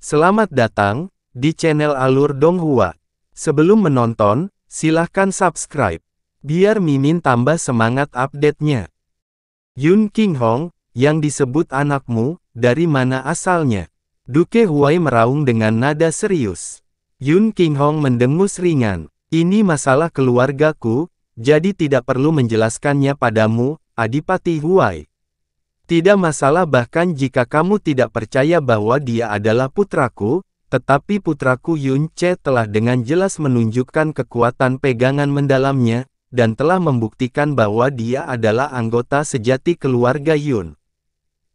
Selamat datang di channel Alur Donghua. Sebelum menonton, silahkan subscribe, biar Mimin tambah semangat update-nya. Yun Qinghong, yang disebut anakmu, dari mana asalnya? Duke Huai meraung dengan nada serius. Yun Qinghong mendengus ringan. Ini masalah keluargaku, jadi tidak perlu menjelaskannya padamu, Adipati Huai. Tidak masalah bahkan jika kamu tidak percaya bahwa dia adalah putraku, tetapi putraku Yun Ce telah dengan jelas menunjukkan kekuatan pegangan mendalamnya, dan telah membuktikan bahwa dia adalah anggota sejati keluarga Yun.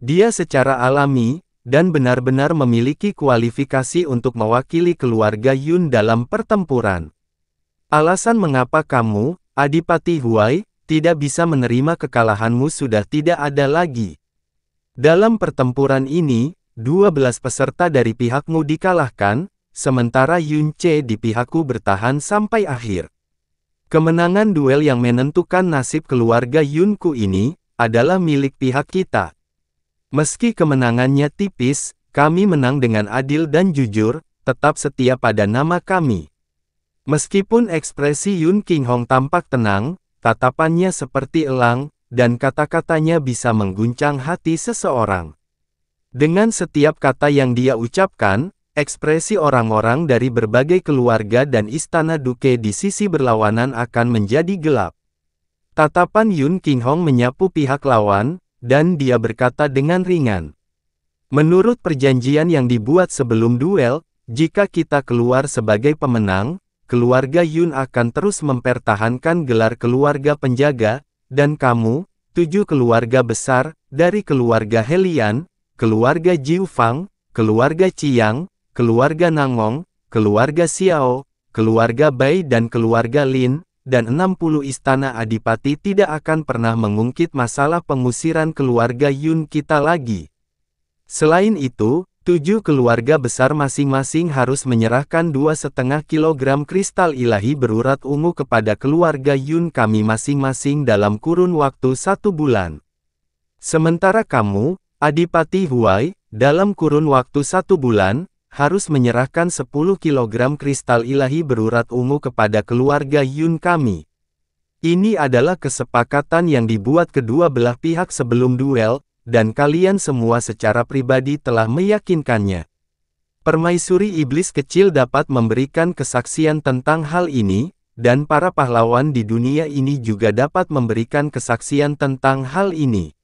Dia secara alami, dan benar-benar memiliki kualifikasi untuk mewakili keluarga Yun dalam pertempuran. Alasan mengapa kamu, Adipati Huai, tidak bisa menerima kekalahanmu sudah tidak ada lagi. Dalam pertempuran ini, 12 peserta dari pihakmu dikalahkan, sementara Yun Ce di pihakku bertahan sampai akhir. Kemenangan duel yang menentukan nasib keluarga Yunku ini, adalah milik pihak kita. Meski kemenangannya tipis, kami menang dengan adil dan jujur, tetap setia pada nama kami. Meskipun ekspresi Yun Qinghong tampak tenang, tatapannya seperti elang, dan kata-katanya bisa mengguncang hati seseorang. Dengan setiap kata yang dia ucapkan, ekspresi orang-orang dari berbagai keluarga dan istana Duke di sisi berlawanan akan menjadi gelap. Tatapan Yun Qinghong menyapu pihak lawan, dan dia berkata dengan ringan. Menurut perjanjian yang dibuat sebelum duel, jika kita keluar sebagai pemenang, keluarga Yun akan terus mempertahankan gelar keluarga penjaga, dan kamu, 7 keluarga besar, dari keluarga Helian, keluarga Jiu Fang, keluarga Qiang, keluarga Nangong, keluarga Xiao, keluarga Bai dan keluarga Lin, dan 60 istana adipati tidak akan pernah mengungkit masalah pengusiran keluarga Yun kita lagi. Selain itu, 7 keluarga besar masing-masing harus menyerahkan 2,5 kg kristal ilahi berurat ungu kepada keluarga Yun kami masing-masing dalam kurun waktu 1 bulan. Sementara kamu, Adipati Huai, dalam kurun waktu 1 bulan, harus menyerahkan 10 kg kristal ilahi berurat ungu kepada keluarga Yun kami. Ini adalah kesepakatan yang dibuat kedua belah pihak sebelum duel, dan kalian semua secara pribadi telah meyakinkannya. Permaisuri iblis kecil dapat memberikan kesaksian tentang hal ini, dan para pahlawan di dunia ini juga dapat memberikan kesaksian tentang hal ini.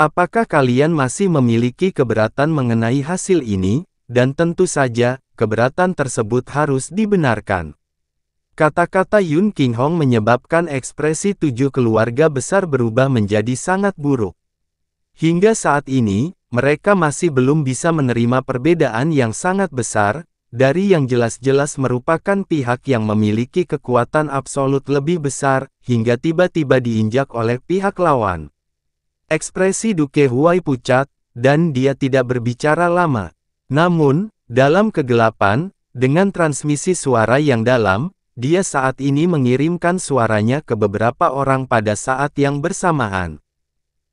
Apakah kalian masih memiliki keberatan mengenai hasil ini? Dan tentu saja, keberatan tersebut harus dibenarkan. Kata-kata Yun Qinghong menyebabkan ekspresi 7 keluarga besar berubah menjadi sangat buruk. Hingga saat ini, mereka masih belum bisa menerima perbedaan yang sangat besar, dari yang jelas-jelas merupakan pihak yang memiliki kekuatan absolut lebih besar, hingga tiba-tiba diinjak oleh pihak lawan. Ekspresi Duke Huai pucat, dan dia tidak berbicara lama. Namun, dalam kegelapan, dengan transmisi suara yang dalam, dia saat ini mengirimkan suaranya ke beberapa orang pada saat yang bersamaan.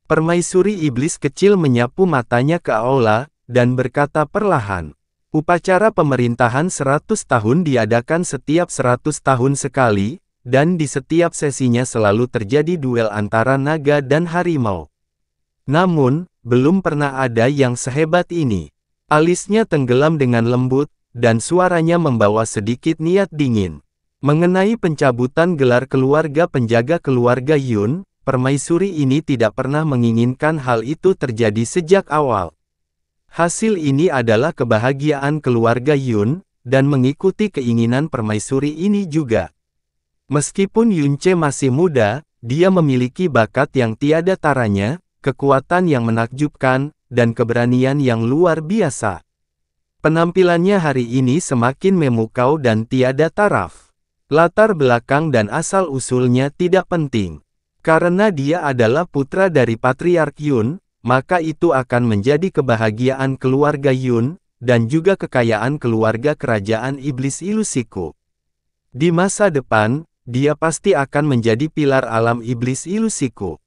Permaisuri iblis kecil menyapu matanya ke aula, dan berkata perlahan. Upacara pemerintahan 100 tahun diadakan setiap 100 tahun sekali, dan di setiap sesinya selalu terjadi duel antara naga dan harimau. Namun, belum pernah ada yang sehebat ini. Alisnya tenggelam dengan lembut, dan suaranya membawa sedikit niat dingin. Mengenai pencabutan gelar keluarga penjaga keluarga Yun, permaisuri ini tidak pernah menginginkan hal itu terjadi sejak awal. Hasil ini adalah kebahagiaan keluarga Yun, dan mengikuti keinginan permaisuri ini juga. Meskipun Yun Ce masih muda, dia memiliki bakat yang tiada taranya, kekuatan yang menakjubkan, dan keberanian yang luar biasa. Penampilannya hari ini semakin memukau dan tiada taraf. Latar belakang dan asal-usulnya tidak penting. Karena dia adalah putra dari Patriark Yun, maka itu akan menjadi kebahagiaan keluarga Yun, dan juga kekayaan keluarga kerajaan iblis ilusiku. Di masa depan, dia pasti akan menjadi pilar alam iblis ilusiku.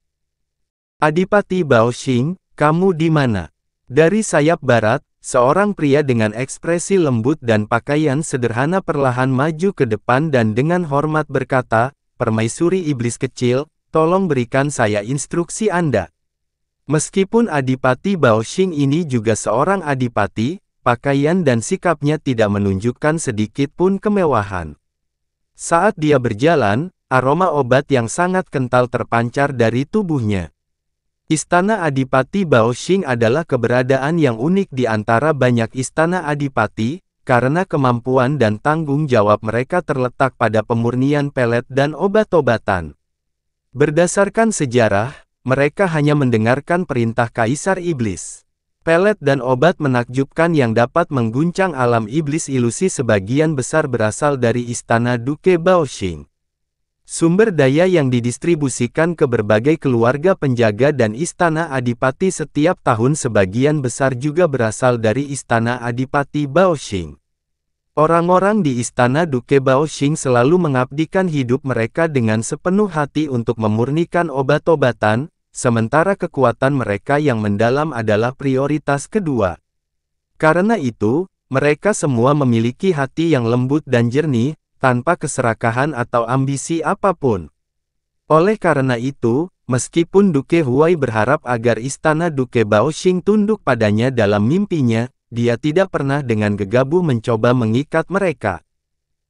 Adipati Baoxing, kamu di mana? Dari sayap barat, seorang pria dengan ekspresi lembut dan pakaian sederhana perlahan maju ke depan dan dengan hormat berkata, "Permaisuri iblis kecil, tolong berikan saya instruksi Anda." Meskipun Adipati Baoxing ini juga seorang adipati, pakaian dan sikapnya tidak menunjukkan sedikit pun kemewahan. Saat dia berjalan, aroma obat yang sangat kental terpancar dari tubuhnya. Istana Adipati Baoxing adalah keberadaan yang unik di antara banyak istana adipati, karena kemampuan dan tanggung jawab mereka terletak pada pemurnian pelet dan obat-obatan. Berdasarkan sejarah, mereka hanya mendengarkan perintah Kaisar Iblis. Pelet dan obat menakjubkan yang dapat mengguncang alam iblis ilusi sebagian besar berasal dari istana Duke Baoxing. Sumber daya yang didistribusikan ke berbagai keluarga penjaga dan istana adipati setiap tahun sebagian besar juga berasal dari istana Adipati Baoxing. Orang-orang di istana Duke Baoxing selalu mengabdikan hidup mereka dengan sepenuh hati untuk memurnikan obat-obatan, sementara kekuatan mereka yang mendalam adalah prioritas kedua. Karena itu, mereka semua memiliki hati yang lembut dan jernih, tanpa keserakahan atau ambisi apapun. Oleh karena itu, meskipun Duke Huai berharap agar istana Duke Baoxing tunduk padanya dalam mimpinya, dia tidak pernah dengan gegabah mencoba mengikat mereka.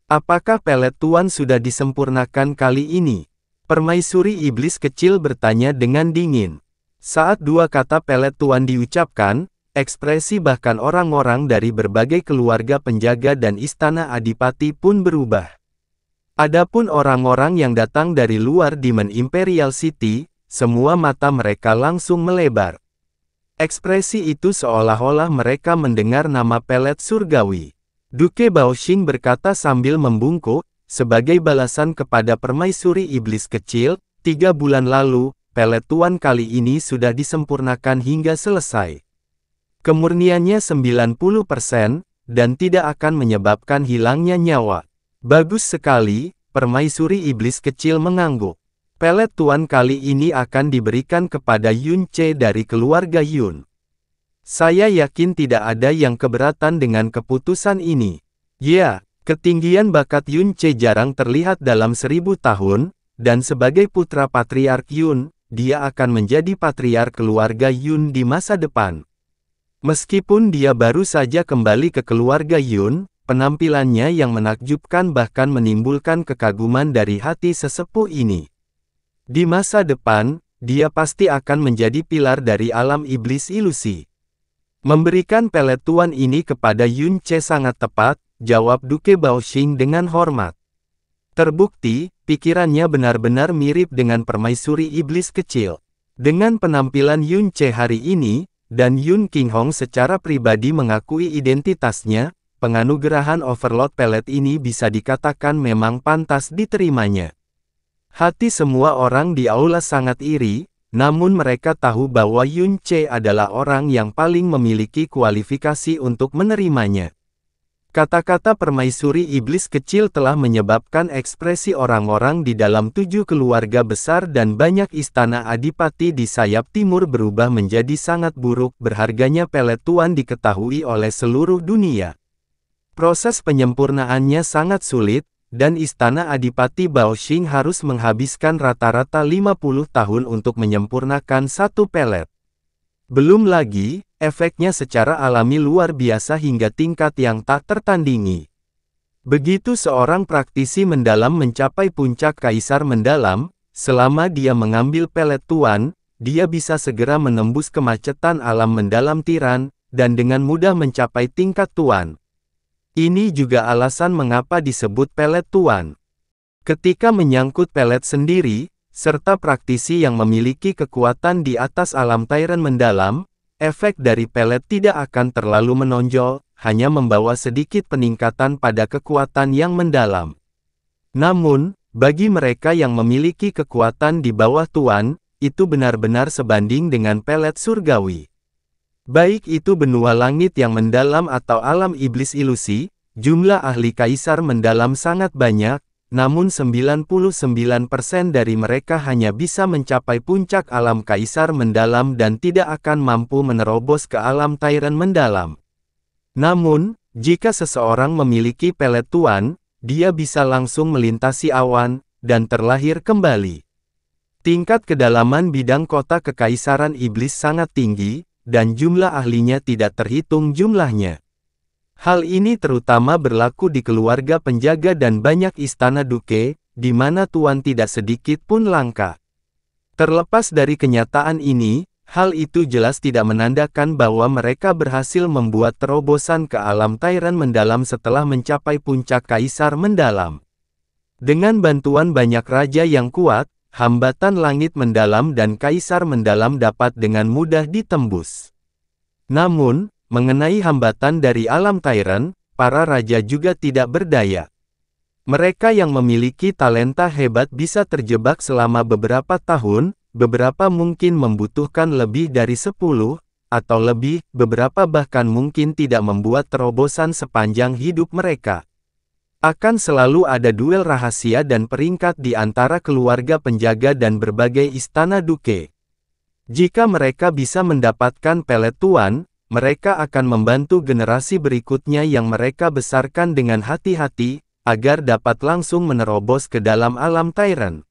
Apakah pelet tuan sudah disempurnakan kali ini? Permaisuri iblis kecil bertanya dengan dingin. Saat dua kata pelet tuan diucapkan, ekspresi bahkan orang-orang dari berbagai keluarga penjaga dan istana adipati pun berubah. Adapun orang-orang yang datang dari luar Demon Imperial City, semua mata mereka langsung melebar. Ekspresi itu seolah-olah mereka mendengar nama pelet surgawi. Duke Baoxing berkata sambil membungkuk, sebagai balasan kepada permaisuri iblis kecil, 3 bulan lalu, pelet tuan kali ini sudah disempurnakan hingga selesai. Kemurniannya 90%, dan tidak akan menyebabkan hilangnya nyawa. Bagus sekali, permaisuri iblis kecil mengangguk. Pelet tuan kali ini akan diberikan kepada Yun Ce dari keluarga Yun. Saya yakin tidak ada yang keberatan dengan keputusan ini. Ya, ketinggian bakat Yun Ce jarang terlihat dalam 1000 tahun, dan sebagai putra patriark Yun, dia akan menjadi patriark keluarga Yun di masa depan. Meskipun dia baru saja kembali ke keluarga Yun, penampilannya yang menakjubkan bahkan menimbulkan kekaguman dari hati sesepuh ini. Di masa depan, dia pasti akan menjadi pilar dari alam iblis ilusi. Memberikan pelet tuan ini kepada Yun Ce sangat tepat, jawab Duke Baoxing dengan hormat. Terbukti, pikirannya benar-benar mirip dengan permaisuri iblis kecil. Dengan penampilan Yun Ce hari ini, dan Yun Qinghong secara pribadi mengakui identitasnya, penganugerahan Overlord Pelet ini bisa dikatakan memang pantas diterimanya. Hati semua orang di aula sangat iri, namun mereka tahu bahwa Yun Ce adalah orang yang paling memiliki kualifikasi untuk menerimanya. Kata-kata permaisuri iblis kecil telah menyebabkan ekspresi orang-orang di dalam 7 keluarga besar dan banyak istana adipati di sayap timur berubah menjadi sangat buruk. Berharganya pelet tuan diketahui oleh seluruh dunia. Proses penyempurnaannya sangat sulit, dan istana adipati Baoxing harus menghabiskan rata-rata 50 tahun untuk menyempurnakan satu pelet. Belum lagi, efeknya secara alami luar biasa hingga tingkat yang tak tertandingi. Begitu seorang praktisi mendalam mencapai puncak kaisar mendalam, selama dia mengambil pelet tuan, dia bisa segera menembus kemacetan alam mendalam tiran, dan dengan mudah mencapai tingkat tuan. Ini juga alasan mengapa disebut pelet tuan. Ketika menyangkut pelet sendiri, serta praktisi yang memiliki kekuatan di atas alam Tyrant mendalam, efek dari pelet tidak akan terlalu menonjol, hanya membawa sedikit peningkatan pada kekuatan yang mendalam. Namun, bagi mereka yang memiliki kekuatan di bawah tuan, itu benar-benar sebanding dengan pelet surgawi. Baik itu benua langit yang mendalam atau alam iblis ilusi, jumlah ahli kaisar mendalam sangat banyak, namun 99% dari mereka hanya bisa mencapai puncak alam kaisar mendalam dan tidak akan mampu menerobos ke alam Tyrant mendalam. Namun, jika seseorang memiliki pelet tuan, dia bisa langsung melintasi awan, dan terlahir kembali. Tingkat kedalaman bidang kota Kekaisaran Iblis sangat tinggi, dan jumlah ahlinya tidak terhitung jumlahnya. Hal ini terutama berlaku di keluarga penjaga dan banyak istana duke, di mana tuan tidak sedikit pun langka. Terlepas dari kenyataan ini, hal itu jelas tidak menandakan bahwa mereka berhasil membuat terobosan ke alam Tyrant mendalam setelah mencapai puncak Kaisar Mendalam. Dengan bantuan banyak raja yang kuat, hambatan langit mendalam dan Kaisar Mendalam dapat dengan mudah ditembus. Namun, mengenai hambatan dari alam Tyrant, para raja juga tidak berdaya. Mereka yang memiliki talenta hebat bisa terjebak selama beberapa tahun, beberapa mungkin membutuhkan lebih dari 10, atau lebih, beberapa bahkan mungkin tidak membuat terobosan sepanjang hidup mereka. Akan selalu ada duel rahasia dan peringkat di antara keluarga penjaga dan berbagai istana duke. Jika mereka bisa mendapatkan pelet tuan, mereka akan membantu generasi berikutnya yang mereka besarkan dengan hati-hati, agar dapat langsung menerobos ke dalam alam Tyrant.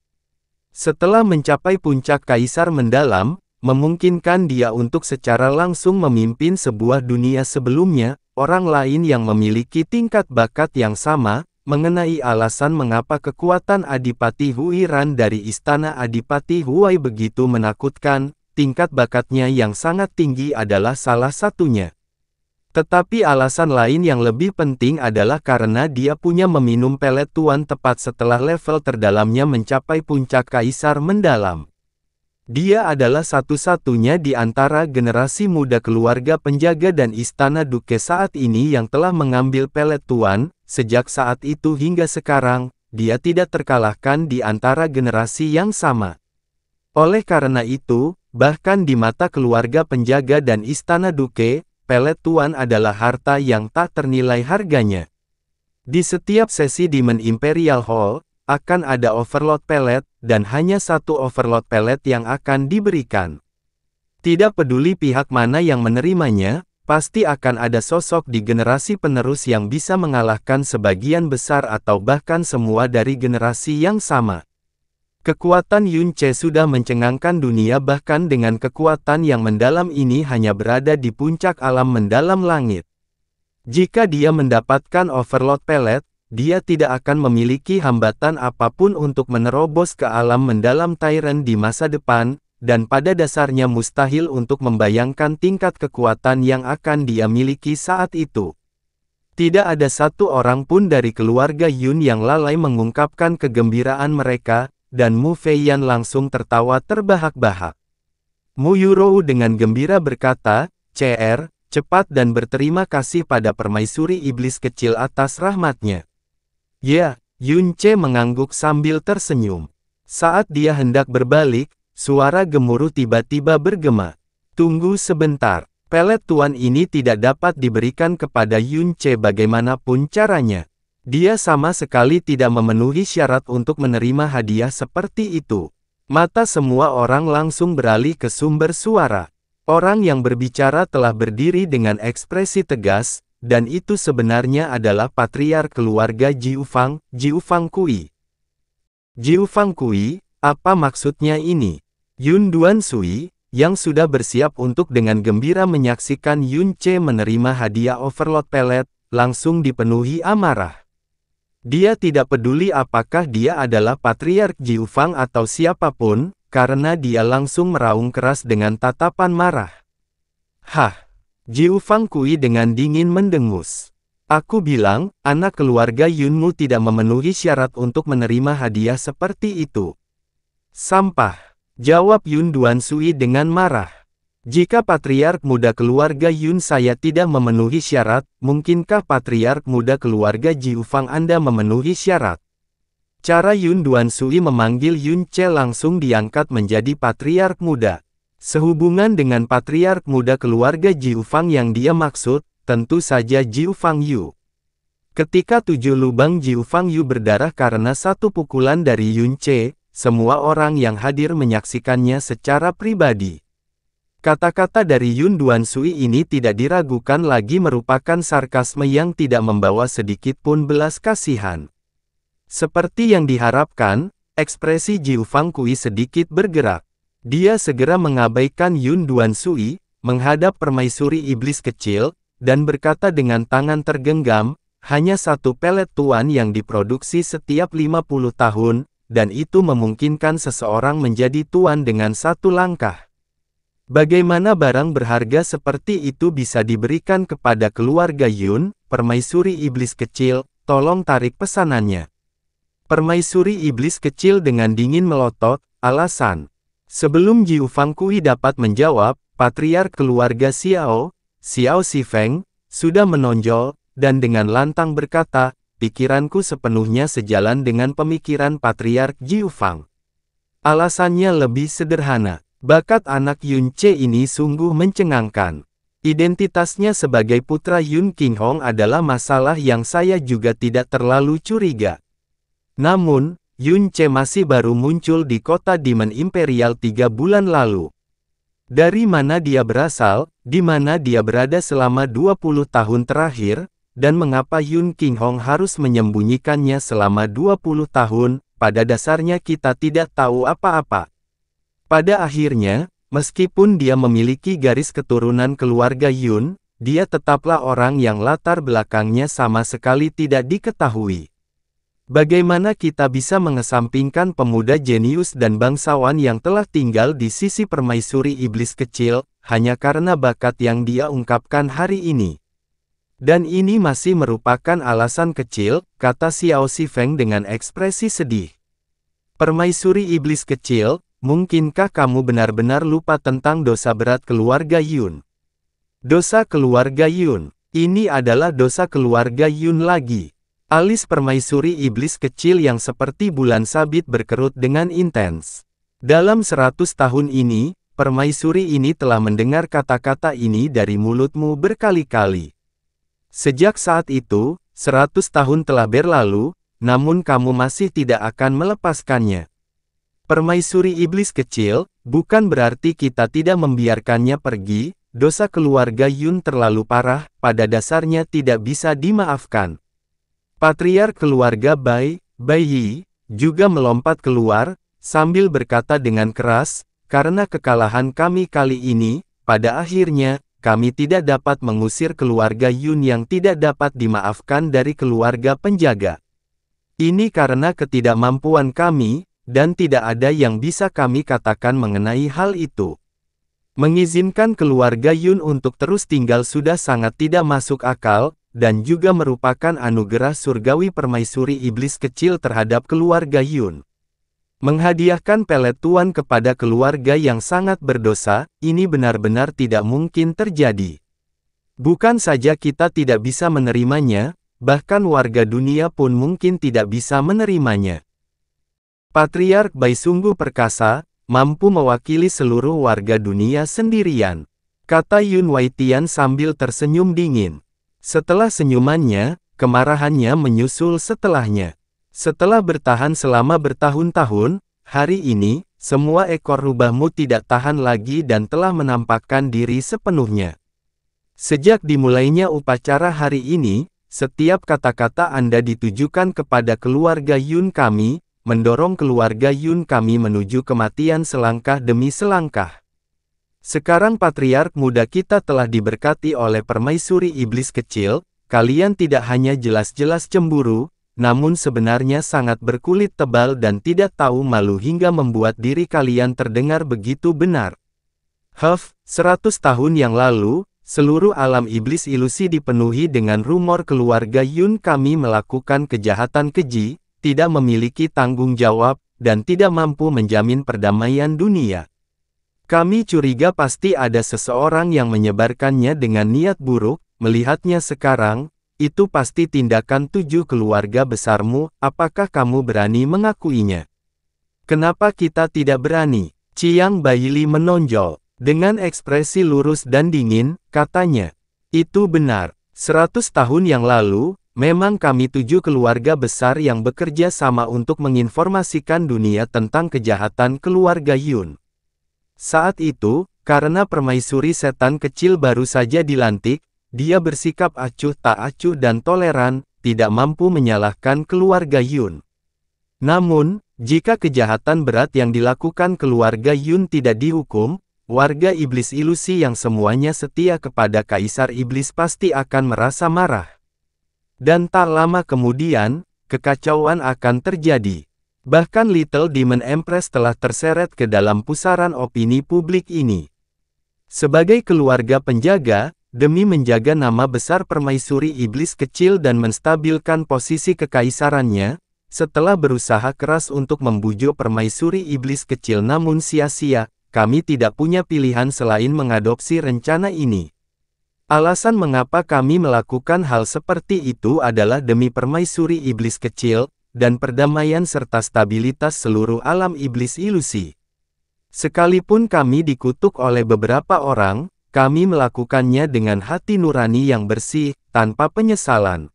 Setelah mencapai puncak Kaisar Mendalam, memungkinkan dia untuk secara langsung memimpin sebuah dunia sebelumnya, orang lain yang memiliki tingkat bakat yang sama, mengenai alasan mengapa kekuatan Adipati Huiran dari Istana Adipati Huai begitu menakutkan, tingkat bakatnya yang sangat tinggi adalah salah satunya. Tetapi alasan lain yang lebih penting adalah karena dia punya meminum pelet tuan tepat setelah level terdalamnya mencapai puncak Kaisar Mendalam. Dia adalah satu-satunya di antara generasi muda keluarga penjaga dan istana duke saat ini yang telah mengambil pelet tuan. Sejak saat itu hingga sekarang, dia tidak terkalahkan di antara generasi yang sama. Oleh karena itu, bahkan di mata keluarga penjaga dan istana duke, pelet tuan adalah harta yang tak ternilai harganya. Di setiap sesi Demon Imperial Hall, akan ada overload pelet, dan hanya satu overload pelet yang akan diberikan. Tidak peduli pihak mana yang menerimanya, pasti akan ada sosok di generasi penerus yang bisa mengalahkan sebagian besar atau bahkan semua dari generasi yang sama. Kekuatan Yun Ce sudah mencengangkan dunia, bahkan dengan kekuatan yang mendalam ini hanya berada di puncak alam mendalam langit. Jika dia mendapatkan overload pelet, dia tidak akan memiliki hambatan apapun untuk menerobos ke alam mendalam Tyrant di masa depan, dan pada dasarnya mustahil untuk membayangkan tingkat kekuatan yang akan dia miliki saat itu. Tidak ada satu orang pun dari keluarga Yun yang lalai mengungkapkan kegembiraan mereka, dan Mu Feiyan langsung tertawa terbahak-bahak. Mu Yurou dengan gembira berkata, "CR, cepat dan berterima kasih pada permaisuri iblis kecil atas rahmatnya." Ya, Yun Ce mengangguk sambil tersenyum. Saat dia hendak berbalik, suara gemuruh tiba-tiba bergema. "Tunggu sebentar, pelet tuan ini tidak dapat diberikan kepada Yun Ce bagaimanapun caranya. Dia sama sekali tidak memenuhi syarat untuk menerima hadiah seperti itu." Mata semua orang langsung beralih ke sumber suara. Orang yang berbicara telah berdiri dengan ekspresi tegas, dan itu sebenarnya adalah patriark keluarga Jiufang, Jiufang Kui. "Jiufang Kui, apa maksudnya ini?" Yun Duan Sui, yang sudah bersiap untuk dengan gembira menyaksikan Yun Ce menerima hadiah overload pelet, langsung dipenuhi amarah. Dia tidak peduli apakah dia adalah patriark Jiufang atau siapapun, karena dia langsung meraung keras dengan tatapan marah. "Hah!" Jiufang Kui dengan dingin mendengus. "Aku bilang, anak keluarga Yunmu tidak memenuhi syarat untuk menerima hadiah seperti itu." "Sampah!" jawab Yun Duan Sui dengan marah. "Jika patriark muda keluarga Yun saya tidak memenuhi syarat, mungkinkah patriark muda keluarga Jiufang Anda memenuhi syarat?" Cara Yun Duan Sui memanggil Yun Ce langsung diangkat menjadi patriark muda. Sehubungan dengan patriark muda keluarga Jiufang yang dia maksud, tentu saja Jiufang Yu. Ketika 7 lubang Jiufang Yu berdarah karena satu pukulan dari Yun Ce, semua orang yang hadir menyaksikannya secara pribadi. Kata-kata dari Yun Duansui ini tidak diragukan lagi merupakan sarkasme yang tidak membawa sedikit pun belas kasihan. Seperti yang diharapkan, ekspresi Jiu Fangqi sedikit bergerak. Dia segera mengabaikan Yun Duansui, menghadap permaisuri iblis kecil, dan berkata dengan tangan tergenggam, hanya satu pelet tuan yang diproduksi setiap 50 tahun, dan itu memungkinkan seseorang menjadi tuan dengan satu langkah. Bagaimana barang berharga seperti itu bisa diberikan kepada keluarga Yun? Permaisuri iblis kecil, tolong tarik pesanannya. Permaisuri iblis kecil dengan dingin melotot, alasan. Sebelum Jiu Fangqi dapat menjawab, patriark keluarga Xiao Xifeng, sudah menonjol, dan dengan lantang berkata, pikiranku sepenuhnya sejalan dengan pemikiran patriark Jiu Fang. Alasannya lebih sederhana. Bakat anak Yun Ce ini sungguh mencengangkan. Identitasnya sebagai putra Yun Qinghong adalah masalah yang saya juga tidak terlalu curiga. Namun, Yun Ce masih baru muncul di kota Demon Imperial 3 bulan lalu. Dari mana dia berasal, di mana dia berada selama 20 tahun terakhir, dan mengapa Yun Qinghong harus menyembunyikannya selama 20 tahun, pada dasarnya kita tidak tahu apa-apa. Pada akhirnya, meskipun dia memiliki garis keturunan keluarga Yun, dia tetaplah orang yang latar belakangnya sama sekali tidak diketahui. Bagaimana kita bisa mengesampingkan pemuda jenius dan bangsawan yang telah tinggal di sisi permaisuri iblis kecil, hanya karena bakat yang dia ungkapkan hari ini? Dan ini masih merupakan alasan kecil, kata Xiao Xifeng dengan ekspresi sedih. Permaisuri iblis kecil, mungkinkah kamu benar-benar lupa tentang dosa berat keluarga Yun? Dosa keluarga Yun. Ini adalah dosa keluarga Yun lagi. Alis permaisuri iblis kecil yang seperti bulan sabit berkerut dengan intens. Dalam 100 tahun ini, permaisuri ini telah mendengar kata-kata ini dari mulutmu berkali-kali. Sejak saat itu, 100 tahun telah berlalu, namun kamu masih tidak akan melepaskannya. Permaisuri iblis kecil, bukan berarti kita tidak membiarkannya pergi, dosa keluarga Yun terlalu parah, pada dasarnya tidak bisa dimaafkan. Patriark keluarga Bai Yi, juga melompat keluar, sambil berkata dengan keras, karena kekalahan kami kali ini, pada akhirnya, kami tidak dapat mengusir keluarga Yun yang tidak dapat dimaafkan dari keluarga penjaga. Ini karena ketidakmampuan kami, dan tidak ada yang bisa kami katakan mengenai hal itu. Mengizinkan keluarga Yun untuk terus tinggal sudah sangat tidak masuk akal, dan juga merupakan anugerah surgawi permaisuri iblis kecil terhadap keluarga Yun. Menghadiahkan pelet tuan kepada keluarga yang sangat berdosa, ini benar-benar tidak mungkin terjadi. Bukan saja kita tidak bisa menerimanya, bahkan warga dunia pun mungkin tidak bisa menerimanya. Patriark Bai sungguh perkasa, mampu mewakili seluruh warga dunia sendirian, kata Yun Waitian sambil tersenyum dingin. Setelah senyumannya, kemarahannya menyusul setelahnya. Setelah bertahan selama bertahun-tahun, hari ini, semua ekor rubahmu tidak tahan lagi dan telah menampakkan diri sepenuhnya. Sejak dimulainya upacara hari ini, setiap kata-kata Anda ditujukan kepada keluarga Yun kami, mendorong keluarga Yun kami menuju kematian selangkah demi selangkah. Sekarang patriark muda kita telah diberkati oleh permaisuri iblis kecil, kalian tidak hanya jelas-jelas cemburu, namun sebenarnya sangat berkulit tebal dan tidak tahu malu hingga membuat diri kalian terdengar begitu benar. 100 tahun yang lalu, seluruh alam iblis ilusi dipenuhi dengan rumor keluarga Yun kami melakukan kejahatan keji, tidak memiliki tanggung jawab, dan tidak mampu menjamin perdamaian dunia. Kami curiga pasti ada seseorang yang menyebarkannya dengan niat buruk, melihatnya sekarang, itu pasti tindakan 7 keluarga besarmu, apakah kamu berani mengakuinya? Kenapa kita tidak berani? Chiang Baili menonjol, dengan ekspresi lurus dan dingin, katanya. Itu benar, 100 tahun yang lalu, memang kami 7 keluarga besar yang bekerja sama untuk menginformasikan dunia tentang kejahatan keluarga Yun. Saat itu, Karena permaisuri setan kecil baru saja dilantik, dia bersikap acuh tak acuh dan toleran, tidak mampu menyalahkan keluarga Yun. Namun, jika kejahatan berat yang dilakukan keluarga Yun tidak dihukum, warga iblis ilusi yang semuanya setia kepada Kaisar Iblis pasti akan merasa marah. Dan tak lama kemudian, kekacauan akan terjadi. Bahkan Little Demon Empress telah terseret ke dalam pusaran opini publik ini. Sebagai keluarga penjaga, demi menjaga nama besar permaisuri iblis kecil dan menstabilkan posisi kekaisarannya, setelah berusaha keras untuk membujuk permaisuri iblis kecil namun sia-sia, kami tidak punya pilihan selain mengadopsi rencana ini. Alasan mengapa kami melakukan hal seperti itu adalah demi permaisuri iblis kecil, dan perdamaian serta stabilitas seluruh alam iblis ilusi. Sekalipun kami dikutuk oleh beberapa orang, kami melakukannya dengan hati nurani yang bersih, tanpa penyesalan.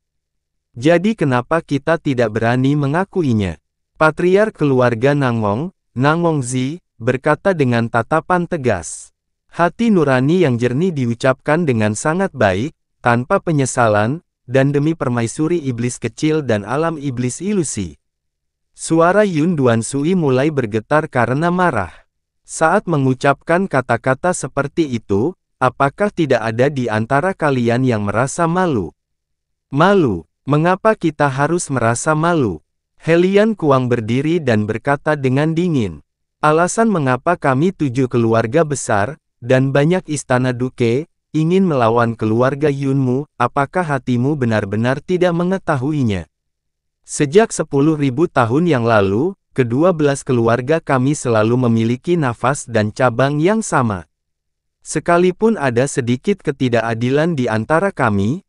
Jadi kenapa kita tidak berani mengakuinya? Patriark keluarga Nangong, Nangong Zi, berkata dengan tatapan tegas. Hati nurani yang jernih diucapkan dengan sangat baik, tanpa penyesalan, dan demi permaisuri iblis kecil dan alam iblis ilusi. Suara Yun Duansui mulai bergetar karena marah. Saat mengucapkan kata-kata seperti itu, apakah tidak ada di antara kalian yang merasa malu? Malu? Mengapa kita harus merasa malu? Helian Kuang berdiri dan berkata dengan dingin. Alasan mengapa kami 7 keluarga besar, dan banyak istana duke, ingin melawan keluarga Yunmu, apakah hatimu benar-benar tidak mengetahuinya? Sejak 10.000 tahun yang lalu, ke-12 keluarga kami selalu memiliki nafas dan cabang yang sama. Sekalipun ada sedikit ketidakadilan di antara kami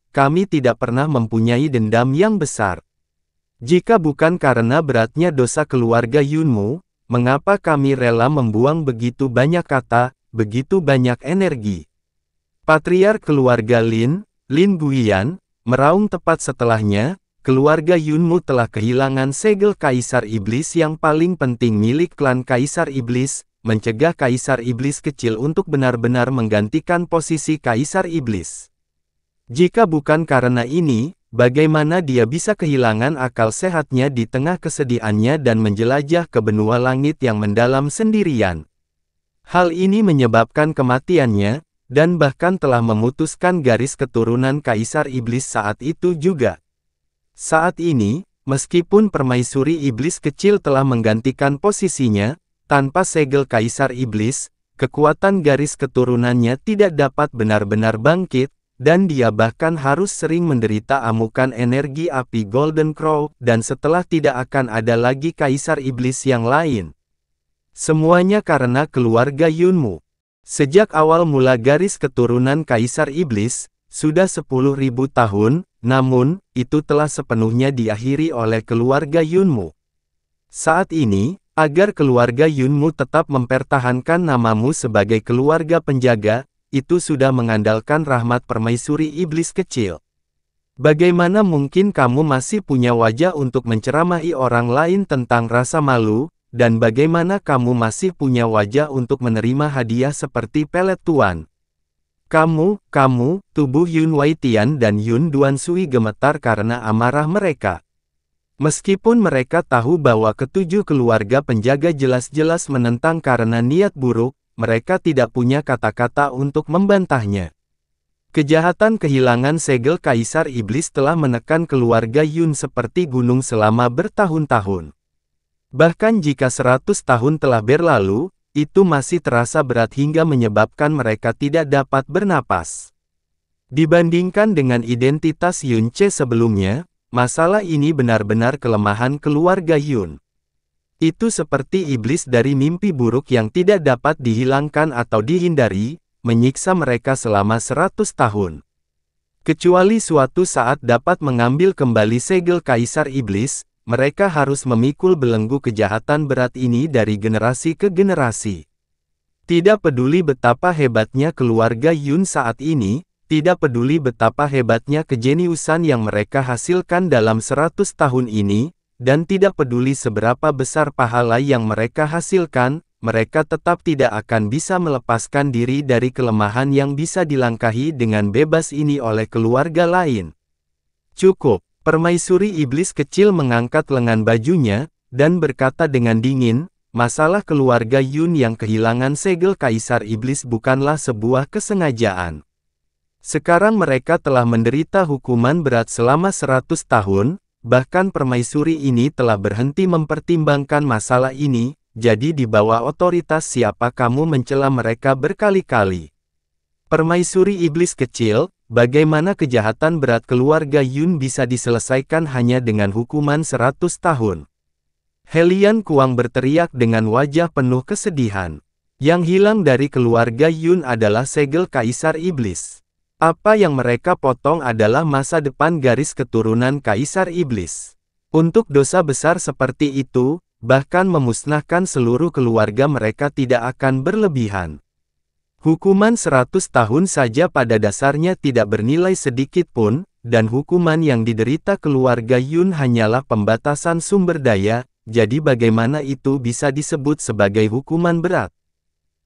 tidak pernah mempunyai dendam yang besar. Jika bukan karena beratnya dosa keluarga Yunmu, mengapa kami rela membuang begitu banyak kata, begitu banyak energi? Patriark keluarga Lin Guiyan, meraung tepat setelahnya, keluarga Yunmu telah kehilangan segel Kaisar Iblis yang paling penting milik klan Kaisar Iblis, mencegah Kaisar Iblis kecil untuk benar-benar menggantikan posisi Kaisar Iblis. Jika bukan karena ini, bagaimana dia bisa kehilangan akal sehatnya di tengah kesedihannya dan menjelajah ke benua langit yang mendalam sendirian? Hal ini menyebabkan kematiannya, dan bahkan telah memutuskan garis keturunan Kaisar Iblis saat itu juga. Saat ini, meskipun permaisuri iblis kecil telah menggantikan posisinya, tanpa segel Kaisar Iblis, kekuatan garis keturunannya tidak dapat benar-benar bangkit, dan dia bahkan harus sering menderita amukan energi api Golden Crow, dan setelah tidak akan ada lagi Kaisar Iblis yang lain. Semuanya karena keluarga Yunmu. Sejak awal mula garis keturunan Kaisar Iblis, sudah 10.000 tahun, namun, itu telah sepenuhnya diakhiri oleh keluarga Yunmu. Saat ini, agar keluarga Yunmu tetap mempertahankan namamu sebagai keluarga penjaga, itu sudah mengandalkan rahmat permaisuri iblis kecil. Bagaimana mungkin kamu masih punya wajah untuk menceramahi orang lain tentang rasa malu, dan bagaimana kamu masih punya wajah untuk menerima hadiah seperti pelet tuan? Kamu, tubuh Yun Waitian dan Yun Duansui gemetar karena amarah mereka. Meskipun mereka tahu bahwa ketujuh keluarga penjaga jelas-jelas menentang karena niat buruk, mereka tidak punya kata-kata untuk membantahnya. Kejahatan kehilangan segel Kaisar Iblis telah menekan keluarga Yun seperti gunung selama bertahun-tahun. Bahkan jika 100 tahun telah berlalu, itu masih terasa berat hingga menyebabkan mereka tidak dapat bernapas. Dibandingkan dengan identitas Yun Ce sebelumnya, masalah ini benar-benar kelemahan keluarga Yun. Itu seperti iblis dari mimpi buruk yang tidak dapat dihilangkan atau dihindari, menyiksa mereka selama 100 tahun. Kecuali suatu saat dapat mengambil kembali segel Kaisar Iblis, mereka harus memikul belenggu kejahatan berat ini dari generasi ke generasi. Tidak peduli betapa hebatnya keluarga Yun saat ini, tidak peduli betapa hebatnya kejeniusan yang mereka hasilkan dalam 100 tahun ini, dan tidak peduli seberapa besar pahala yang mereka hasilkan, mereka tetap tidak akan bisa melepaskan diri dari kelemahan yang bisa dilangkahi dengan bebas ini oleh keluarga lain. Cukup, permaisuri iblis kecil mengangkat lengan bajunya, dan berkata dengan dingin, masalah keluarga Yun yang kehilangan segel kaisar iblis bukanlah sebuah kesengajaan. Sekarang mereka telah menderita hukuman berat selama 100 tahun, bahkan permaisuri ini telah berhenti mempertimbangkan masalah ini, jadi di bawah otoritas siapa kamu mencela mereka berkali-kali. Permaisuri iblis kecil, bagaimana kejahatan berat keluarga Yun bisa diselesaikan hanya dengan hukuman 100 tahun? Helian Kuang berteriak dengan wajah penuh kesedihan. Yang hilang dari keluarga Yun adalah segel kaisar iblis. Apa yang mereka potong adalah masa depan garis keturunan kaisar iblis. Untuk dosa besar seperti itu, bahkan memusnahkan seluruh keluarga mereka tidak akan berlebihan. Hukuman 100 tahun saja pada dasarnya tidak bernilai sedikit pun, dan hukuman yang diderita keluarga Yun hanyalah pembatasan sumber daya, jadi bagaimana itu bisa disebut sebagai hukuman berat?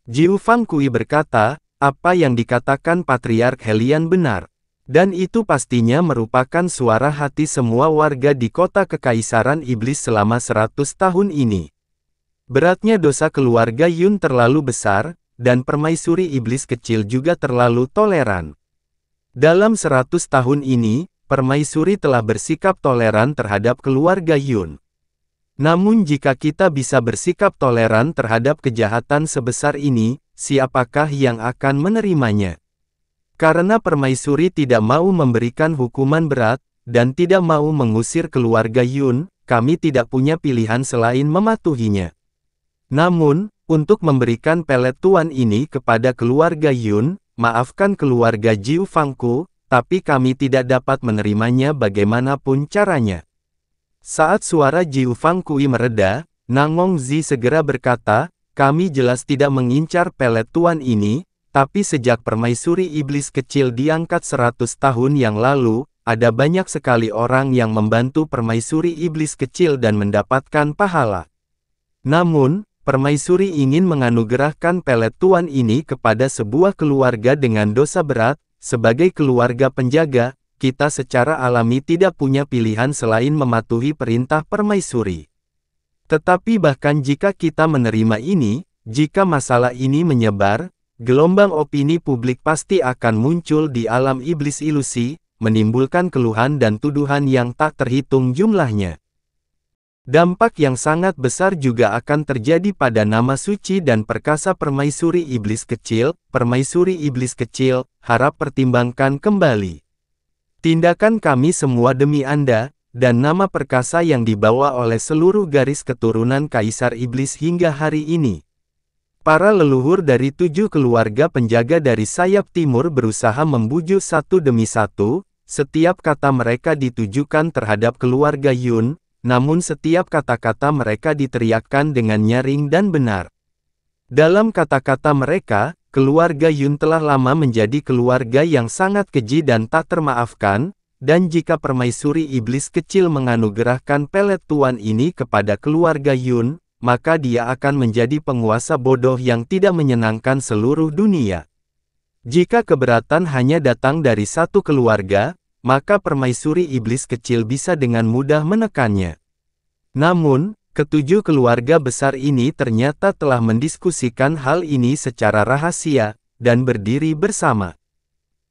Jiu Fangkui berkata, apa yang dikatakan Patriark Helian benar. Dan itu pastinya merupakan suara hati semua warga di kota Kekaisaran Iblis selama 100 tahun ini. Beratnya dosa keluarga Yun terlalu besar, dan permaisuri iblis kecil juga terlalu toleran. Dalam 100 tahun ini, permaisuri telah bersikap toleran terhadap keluarga Yun. Namun jika kita bisa bersikap toleran terhadap kejahatan sebesar ini, siapakah yang akan menerimanya? Karena permaisuri tidak mau memberikan hukuman berat, dan tidak mau mengusir keluarga Yun, kami tidak punya pilihan selain mematuhinya. Namun, untuk memberikan pelet tuan ini kepada keluarga Yun, maafkan keluarga Jiu Fangku, tapi kami tidak dapat menerimanya bagaimanapun caranya. Saat suara Jiu Fangkui mereda, Nangong Zi segera berkata, kami jelas tidak mengincar pelet tuan ini, tapi sejak permaisuri iblis kecil diangkat 100 tahun yang lalu, ada banyak sekali orang yang membantu permaisuri iblis kecil dan mendapatkan pahala. Namun, permaisuri ingin menganugerahkan pelet tuan ini kepada sebuah keluarga dengan dosa berat. Sebagai keluarga penjaga, kita secara alami tidak punya pilihan selain mematuhi perintah permaisuri. Tetapi bahkan jika kita menerima ini, jika masalah ini menyebar, gelombang opini publik pasti akan muncul di alam iblis ilusi, menimbulkan keluhan dan tuduhan yang tak terhitung jumlahnya. Dampak yang sangat besar juga akan terjadi pada nama suci dan perkasa permaisuri iblis kecil. Permaisuri iblis kecil, harap pertimbangkan kembali. Tindakan kami semua demi Anda, dan nama perkasa yang dibawa oleh seluruh garis keturunan kaisar iblis hingga hari ini. Para leluhur dari 7 keluarga penjaga dari sayap timur berusaha membujuk satu demi satu, setiap kata mereka ditujukan terhadap keluarga Yun, namun setiap kata-kata mereka diteriakkan dengan nyaring dan benar. Dalam kata-kata mereka, keluarga Yun telah lama menjadi keluarga yang sangat keji dan tak termaafkan, dan jika permaisuri iblis kecil menganugerahkan pelet tuan ini kepada keluarga Yun, maka dia akan menjadi penguasa bodoh yang tidak menyenangkan seluruh dunia. Jika keberatan hanya datang dari satu keluarga, maka permaisuri iblis kecil bisa dengan mudah menekannya. Namun, ketujuh keluarga besar ini ternyata telah mendiskusikan hal ini secara rahasia, dan berdiri bersama.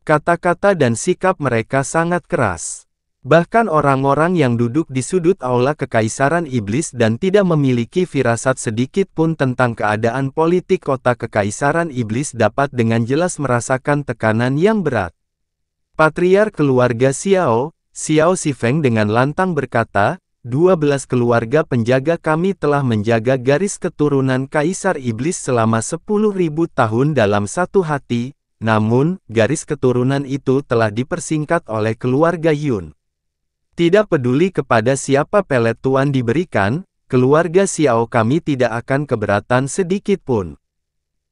Kata-kata dan sikap mereka sangat keras. Bahkan orang-orang yang duduk di sudut aula Kekaisaran Iblis dan tidak memiliki firasat sedikit pun tentang keadaan politik kota Kekaisaran Iblis dapat dengan jelas merasakan tekanan yang berat. Patriark keluarga Xiao, Xiao Xifeng dengan lantang berkata, 12 keluarga penjaga kami telah menjaga garis keturunan Kaisar Iblis selama 10.000 tahun dalam satu hati, namun, garis keturunan itu telah dipersingkat oleh keluarga Yun. Tidak peduli kepada siapa pelet tuan diberikan, keluarga Xiao kami tidak akan keberatan sedikit pun.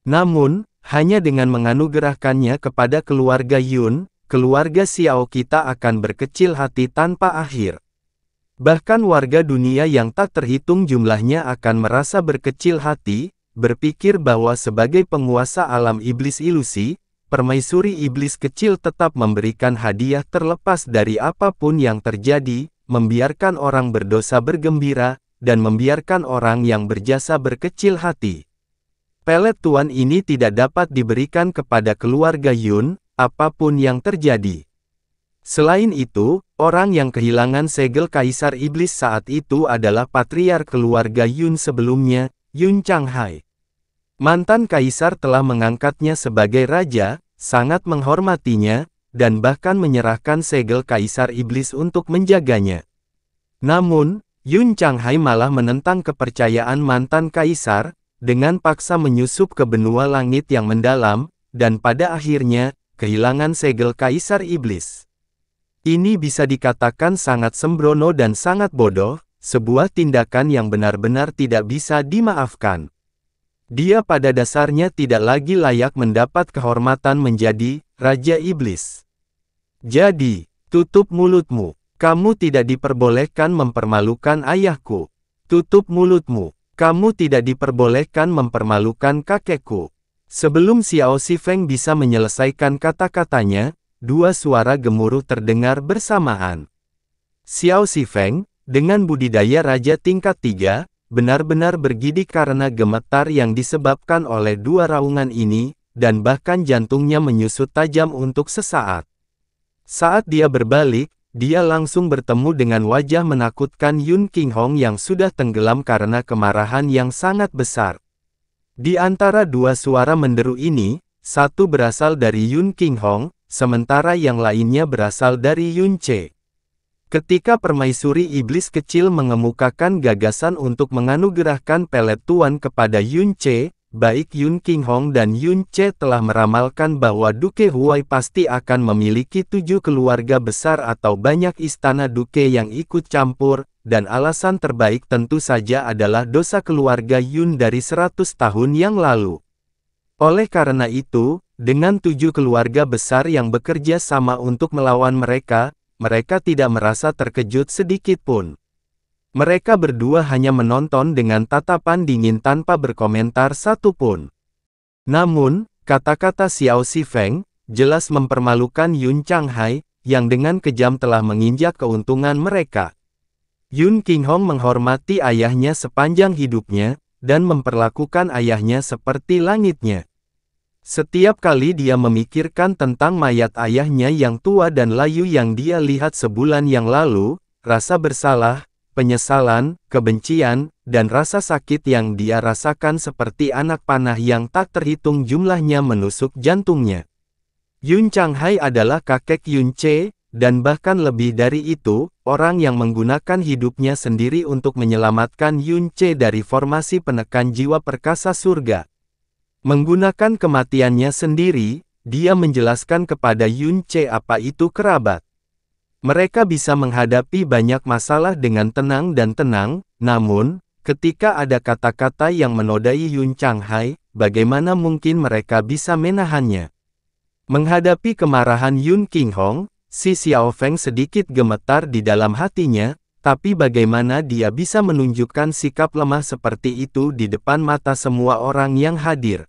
Namun, hanya dengan menganugerahkannya kepada keluarga Yun, keluarga Xiao kita akan berkecil hati tanpa akhir. Bahkan warga dunia yang tak terhitung jumlahnya akan merasa berkecil hati, berpikir bahwa sebagai penguasa alam iblis ilusi, permaisuri iblis kecil tetap memberikan hadiah terlepas dari apapun yang terjadi, membiarkan orang berdosa bergembira, dan membiarkan orang yang berjasa berkecil hati. Pelet tuan ini tidak dapat diberikan kepada keluarga Yun, apapun yang terjadi. Selain itu, orang yang kehilangan segel kaisar iblis saat itu adalah patriark keluarga Yun sebelumnya, Yun Changhai. Mantan kaisar telah mengangkatnya sebagai raja, sangat menghormatinya, dan bahkan menyerahkan segel kaisar iblis untuk menjaganya. Namun, Yun Changhai malah menentang kepercayaan mantan kaisar, dengan paksa menyusup ke benua langit yang mendalam, dan pada akhirnya, kehilangan segel kaisar iblis. Ini bisa dikatakan sangat sembrono dan sangat bodoh, sebuah tindakan yang benar-benar tidak bisa dimaafkan. Dia pada dasarnya tidak lagi layak mendapat kehormatan menjadi Raja Iblis. Jadi, tutup mulutmu. Kamu tidak diperbolehkan mempermalukan ayahku. Tutup mulutmu. Kamu tidak diperbolehkan mempermalukan kakekku. Sebelum Xiao Zifeng bisa menyelesaikan kata-katanya, dua suara gemuruh terdengar bersamaan. Xiao Zifeng, dengan budidaya raja tingkat 3, benar-benar bergidik karena gemetar yang disebabkan oleh dua raungan ini, dan bahkan jantungnya menyusut tajam untuk sesaat. Saat dia berbalik, dia langsung bertemu dengan wajah menakutkan Yun Qinghong yang sudah tenggelam karena kemarahan yang sangat besar. Di antara dua suara menderu ini, satu berasal dari Yun Qinghong, sementara yang lainnya berasal dari Yun Ce. Ketika permaisuri iblis kecil mengemukakan gagasan untuk menganugerahkan pelet tuan kepada Yun Ce, baik Yun Qinghong dan Yun Ce telah meramalkan bahwa Duke Huai pasti akan memiliki 7 keluarga besar atau banyak istana duke yang ikut campur, dan alasan terbaik tentu saja adalah dosa keluarga Yun dari 100 tahun yang lalu. Oleh karena itu, dengan 7 keluarga besar yang bekerja sama untuk melawan mereka, mereka tidak merasa terkejut sedikit pun. Mereka berdua hanya menonton dengan tatapan dingin tanpa berkomentar satupun. Namun, kata-kata Xiao Zifeng, jelas mempermalukan Yun Changhai, yang dengan kejam telah menginjak keuntungan mereka. Yun Qinghong menghormati ayahnya sepanjang hidupnya, dan memperlakukan ayahnya seperti langitnya. Setiap kali dia memikirkan tentang mayat ayahnya yang tua dan layu yang dia lihat sebulan yang lalu, rasa bersalah, penyesalan, kebencian, dan rasa sakit yang dia rasakan seperti anak panah yang tak terhitung jumlahnya menusuk jantungnya. Yun Changhai adalah kakek Yun Ce, dan bahkan lebih dari itu, orang yang menggunakan hidupnya sendiri untuk menyelamatkan Yun Ce dari formasi penekan jiwa perkasa surga. Menggunakan kematiannya sendiri, dia menjelaskan kepada Yun Ce apa itu kerabat. Mereka bisa menghadapi banyak masalah dengan tenang dan tenang, namun, ketika ada kata-kata yang menodai Yun Changhai, bagaimana mungkin mereka bisa menahannya? Menghadapi kemarahan Yun Qinghong, si Xiao Feng sedikit gemetar di dalam hatinya, tapi bagaimana dia bisa menunjukkan sikap lemah seperti itu di depan mata semua orang yang hadir?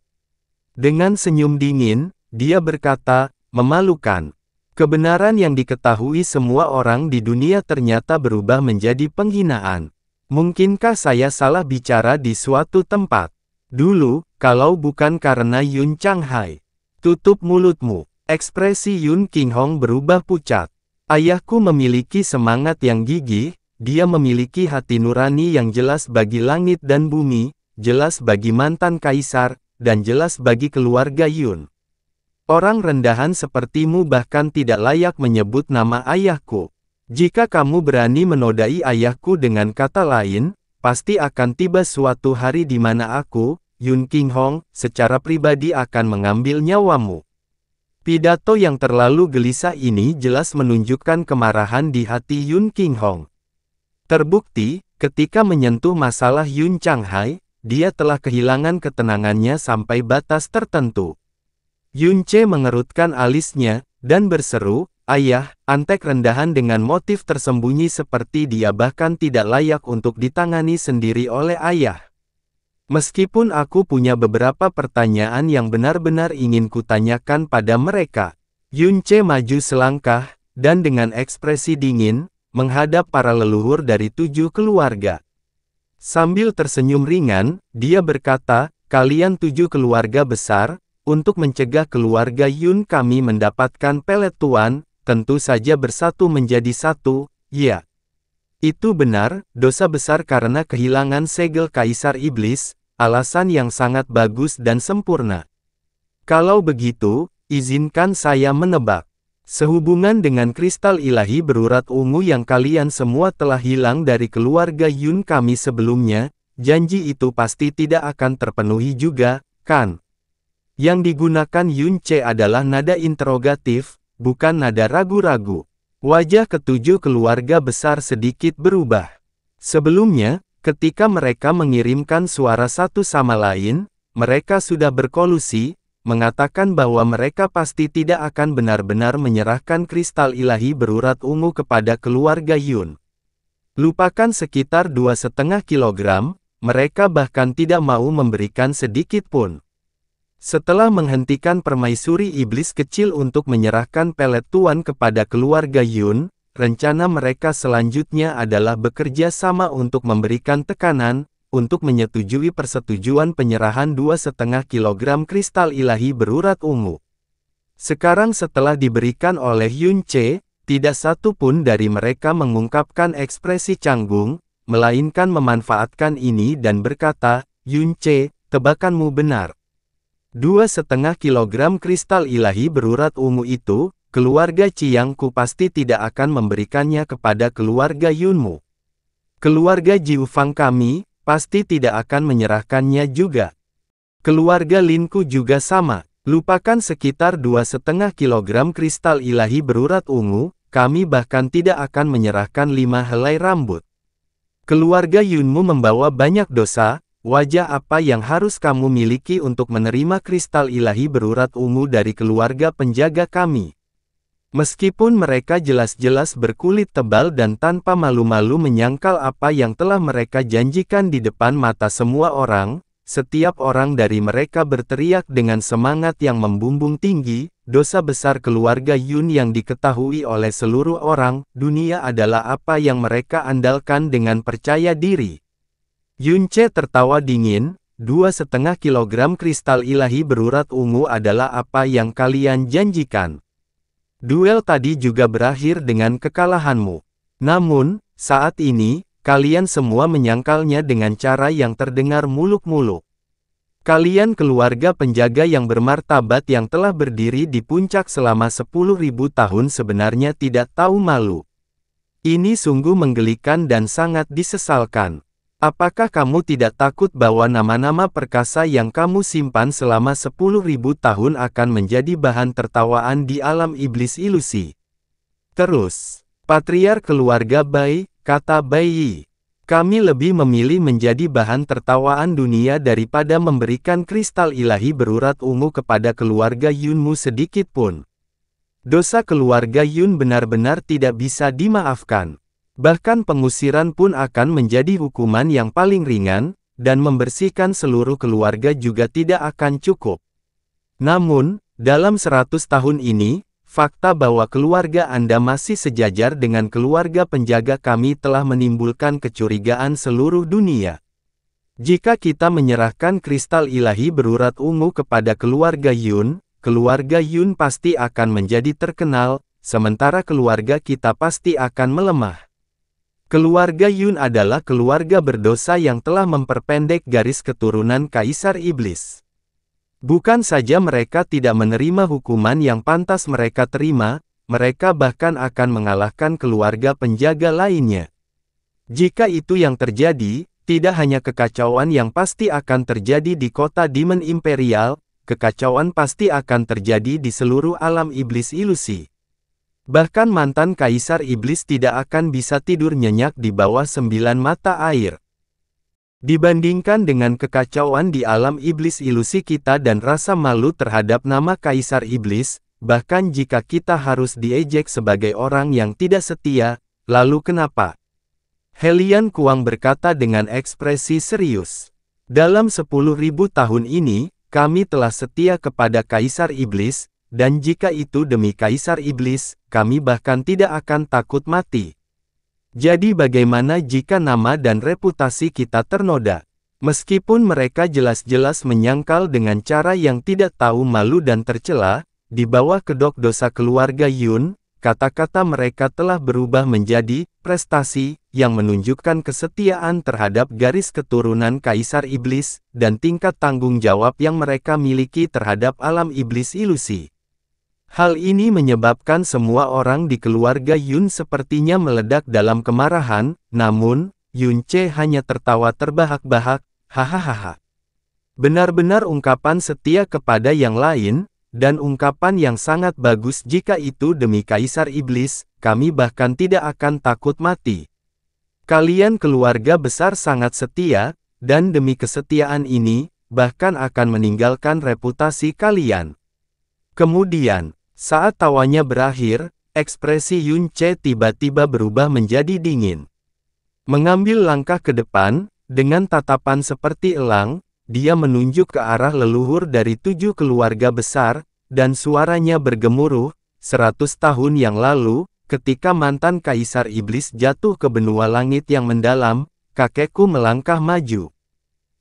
Dengan senyum dingin, dia berkata, memalukan. Kebenaran yang diketahui semua orang di dunia ternyata berubah menjadi penghinaan. Mungkinkah saya salah bicara di suatu tempat? Dulu, kalau bukan karena Yun Changhai. Tutup mulutmu. Ekspresi Yun Qinghong berubah pucat. Ayahku memiliki semangat yang gigih, dia memiliki hati nurani yang jelas bagi langit dan bumi, jelas bagi mantan kaisar, dan jelas bagi keluarga Yun. Orang rendahan sepertimu bahkan tidak layak menyebut nama ayahku. Jika kamu berani menodai ayahku dengan kata lain, pasti akan tiba suatu hari di mana aku, Yun Qinghong, secara pribadi akan mengambil nyawamu. Pidato yang terlalu gelisah ini jelas menunjukkan kemarahan di hati Yun Qinghong. Terbukti, ketika menyentuh masalah Yun Changhai, dia telah kehilangan ketenangannya sampai batas tertentu. Yun Ce mengerutkan alisnya, dan berseru, ayah, antek rendahan dengan motif tersembunyi seperti dia bahkan tidak layak untuk ditangani sendiri oleh ayah. Meskipun aku punya beberapa pertanyaan yang benar-benar ingin kutanyakan pada mereka. Yun Ce maju selangkah, dan dengan ekspresi dingin, menghadap para leluhur dari 7 keluarga. Sambil tersenyum ringan, dia berkata, kalian 7 keluarga besar, untuk mencegah keluarga Yun kami mendapatkan pelet tuan, tentu saja bersatu menjadi satu, ya. Itu benar, dosa besar karena kehilangan segel Kaisar Iblis, alasan yang sangat bagus dan sempurna. Kalau begitu, izinkan saya menebak. Sehubungan dengan kristal ilahi berurat ungu yang kalian semua telah hilang dari keluarga Yun kami sebelumnya, janji itu pasti tidak akan terpenuhi juga, kan? Yang digunakan Yun Ce adalah nada interrogatif, bukan nada ragu-ragu. Wajah ketujuh keluarga besar sedikit berubah. Sebelumnya, ketika mereka mengirimkan suara satu sama lain, mereka sudah berkolusi, mengatakan bahwa mereka pasti tidak akan benar-benar menyerahkan kristal ilahi berurat ungu kepada keluarga Yun. Lupakan sekitar 2,5 kilogram, mereka bahkan tidak mau memberikan sedikit pun. Setelah menghentikan permaisuri iblis kecil untuk menyerahkan pelet tuan kepada keluarga Yun, rencana mereka selanjutnya adalah bekerja sama untuk memberikan tekanan, untuk menyetujui persetujuan penyerahan 2,5 kilogram kristal ilahi berurat ungu. Sekarang setelah diberikan oleh Yun Ce, tidak satu pun dari mereka mengungkapkan ekspresi canggung, melainkan memanfaatkan ini dan berkata, Yun Ce, tebakanmu benar. 2,5 kilogram kristal ilahi berurat ungu itu, keluarga Chiangku pasti tidak akan memberikannya kepada keluarga Yunmu. Keluarga Jiufang kami, pasti tidak akan menyerahkannya juga. Keluarga Linku juga sama, lupakan sekitar 2,5 kilogram kristal ilahi berurat ungu, kami bahkan tidak akan menyerahkan 5 helai rambut. Keluarga Yunmu membawa banyak dosa. Wajah apa yang harus kamu miliki untuk menerima kristal ilahi berurat ungu dari keluarga penjaga kami? Meskipun mereka jelas-jelas berkulit tebal dan tanpa malu-malu menyangkal apa yang telah mereka janjikan di depan mata semua orang, setiap orang dari mereka berteriak dengan semangat yang membumbung tinggi, dosa besar keluarga Yun yang diketahui oleh seluruh orang dunia adalah apa yang mereka andalkan dengan percaya diri. Yun Ce tertawa dingin, 2,5 kilogram kristal ilahi berurat ungu adalah apa yang kalian janjikan. Duel tadi juga berakhir dengan kekalahanmu. Namun, saat ini, kalian semua menyangkalnya dengan cara yang terdengar muluk-muluk. Kalian keluarga penjaga yang bermartabat yang telah berdiri di puncak selama 10.000 tahun sebenarnya tidak tahu malu. Ini sungguh menggelikan dan sangat disesalkan. Apakah kamu tidak takut bahwa nama-nama perkasa yang kamu simpan selama 10.000 tahun akan menjadi bahan tertawaan di alam iblis ilusi? Terus, patriark keluarga Bai, kata Bai Yi, kami lebih memilih menjadi bahan tertawaan dunia daripada memberikan kristal ilahi berurat ungu kepada keluarga Yunmu sedikit pun. Dosa keluarga Yun benar-benar tidak bisa dimaafkan. Bahkan pengusiran pun akan menjadi hukuman yang paling ringan, dan membersihkan seluruh keluarga juga tidak akan cukup. Namun, dalam 100 tahun ini, fakta bahwa keluarga Anda masih sejajar dengan keluarga penjaga kami telah menimbulkan kecurigaan seluruh dunia. Jika kita menyerahkan kristal ilahi berurat ungu kepada keluarga Yun pasti akan menjadi terkenal, sementara keluarga kita pasti akan melemah. Keluarga Yun adalah keluarga berdosa yang telah memperpendek garis keturunan Kaisar Iblis. Bukan saja mereka tidak menerima hukuman yang pantas mereka terima, mereka bahkan akan mengalahkan keluarga penjaga lainnya. Jika itu yang terjadi, tidak hanya kekacauan yang pasti akan terjadi di kota Demon Imperial, kekacauan pasti akan terjadi di seluruh alam iblis ilusi. Bahkan mantan Kaisar Iblis tidak akan bisa tidur nyenyak di bawah 9 mata air. Dibandingkan dengan kekacauan di alam iblis ilusi kita dan rasa malu terhadap nama Kaisar Iblis, bahkan jika kita harus diejek sebagai orang yang tidak setia, lalu kenapa? Helian Kuang berkata dengan ekspresi serius. Dalam 10.000 tahun ini, kami telah setia kepada Kaisar Iblis, dan jika itu demi Kaisar Iblis, kami bahkan tidak akan takut mati. Jadi bagaimana jika nama dan reputasi kita ternoda? Meskipun mereka jelas-jelas menyangkal dengan cara yang tidak tahu malu dan tercela, di bawah kedok dosa keluarga Yun, kata-kata mereka telah berubah menjadi prestasi yang menunjukkan kesetiaan terhadap garis keturunan Kaisar Iblis, dan tingkat tanggung jawab yang mereka miliki terhadap alam iblis ilusi. Hal ini menyebabkan semua orang di keluarga Yun sepertinya meledak dalam kemarahan, namun, Yun Ce hanya tertawa terbahak-bahak, hahaha. Benar-benar ungkapan setia kepada yang lain, dan ungkapan yang sangat bagus jika itu demi Kaisar Iblis, kami bahkan tidak akan takut mati. Kalian keluarga besar sangat setia, dan demi kesetiaan ini, bahkan akan meninggalkan reputasi kalian. Kemudian, saat tawanya berakhir, ekspresi Yun Ce tiba-tiba berubah menjadi dingin. Mengambil langkah ke depan, dengan tatapan seperti elang, dia menunjuk ke arah leluhur dari 7 keluarga besar, dan suaranya bergemuruh, 100 tahun yang lalu, ketika mantan Kaisar Iblis jatuh ke benua langit yang mendalam, kakekku melangkah maju.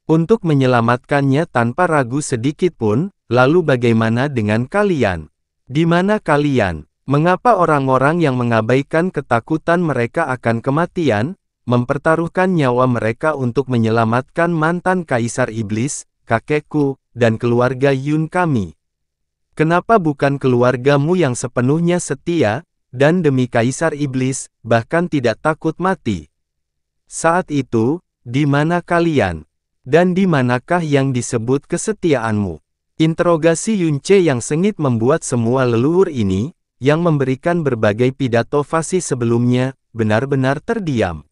Untuk menyelamatkannya tanpa ragu sedikit pun, lalu bagaimana dengan kalian? Di mana kalian? Mengapa orang-orang yang mengabaikan ketakutan mereka akan kematian, mempertaruhkan nyawa mereka untuk menyelamatkan mantan Kaisar Iblis, kakekku, dan keluarga Yun kami? Kenapa bukan keluargamu yang sepenuhnya setia, dan demi Kaisar Iblis, bahkan tidak takut mati? Saat itu, di mana kalian? Dan di manakah yang disebut kesetiaanmu? Interogasi Yun Ce yang sengit membuat semua leluhur ini, yang memberikan berbagai pidato fasih sebelumnya, benar-benar terdiam.